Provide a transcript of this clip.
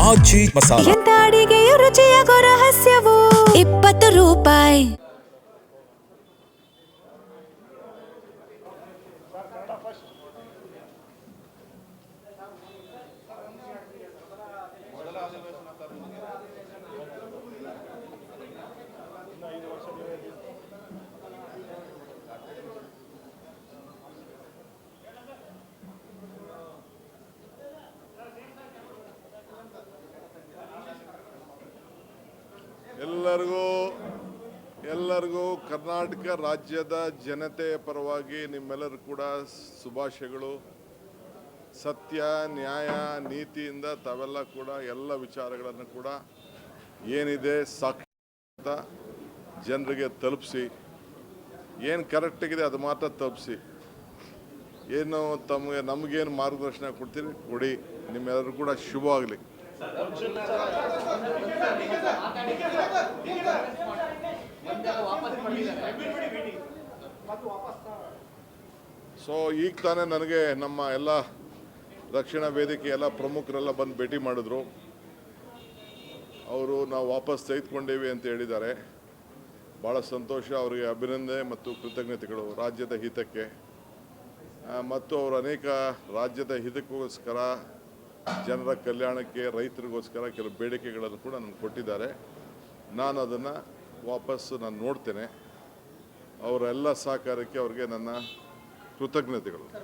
ಆಚಿ ಮಸಾಲ. ಎಂತ ಅಡಿಗೆಯ ರುಚಿಯಾಗೋ ರಹಸ್ಯವು 20 ರೂಪಾಯಿ. ಎಲ್ಲರಿಗೂ ಕರ್ನಾಟಕ ರಾಜ್ಯದ ಜನತೆಯ ಪರವಾಗಿ ನಿಮ್ಮೆಲ್ಲರೂ ಕೂಡ ಶುಭಾಶಯಗಳು. ಸತ್ಯ ನ್ಯಾಯ ನೀತಿಯಿಂದ ತಾವೆಲ್ಲ ಕೂಡ ಎಲ್ಲ ವಿಚಾರಗಳನ್ನು ಕೂಡ ಏನಿದೆ ಸಾಕ್ಷಿ ಜನರಿಗೆ ತಲುಪಿಸಿ, ಏನು ಕರೆಕ್ಟಾಗಿದೆ ಅದು ಮಾತ್ರ ತಲುಪಿಸಿ. ಏನು ನಮಗೇನು ಮಾರ್ಗದರ್ಶನ ಕೊಡ್ತೀರಿ ಕೊಡಿ. ನಿಮ್ಮೆಲ್ಲರೂ ಕೂಡ ಶುಭವಾಗಲಿ. ಸೊ ಈಗ ತಾನೇ ನನಗೆ ನಮ್ಮ ಎಲ್ಲ ರಕ್ಷಣಾ ವೇದಿಕೆ ಎಲ್ಲ ಪ್ರಮುಖರೆಲ್ಲ ಬಂದು ಭೇಟಿ ಮಾಡಿದ್ರು. ಅವರು ನಾವು ವಾಪಸ್ ತೆಗೆದುಕೊಂಡೇವಿ ಅಂತ ಹೇಳಿದ್ದಾರೆ. ಭಾಳ ಸಂತೋಷ. ಅವರಿಗೆ ಅಭಿನಂದನೆ ಮತ್ತು ಕೃತಜ್ಞತೆಗಳು ರಾಜ್ಯದ ಹಿತಕ್ಕೆ. ಮತ್ತು ಅವರು ಅನೇಕ ರಾಜ್ಯದ ಹಿತಕ್ಕೋಸ್ಕರ, ಜನರ ಕಲ್ಯಾಣಕ್ಕೆ, ರೈತರಿಗೋಸ್ಕರ ಕೆಲವು ಬೇಡಿಕೆಗಳನ್ನು ಕೂಡ ನಮ್ಗೆ ಕೊಟ್ಟಿದ್ದಾರೆ. ನಾನು ಅದನ್ನು ವಾಪಸ್ಸು ನೋಡ್ತೇನೆ. ಅವರೆಲ್ಲ ಸಹಕಾರಕ್ಕೆ ಅವರಿಗೆ ನನ್ನ ಕೃತಜ್ಞತೆಗಳು.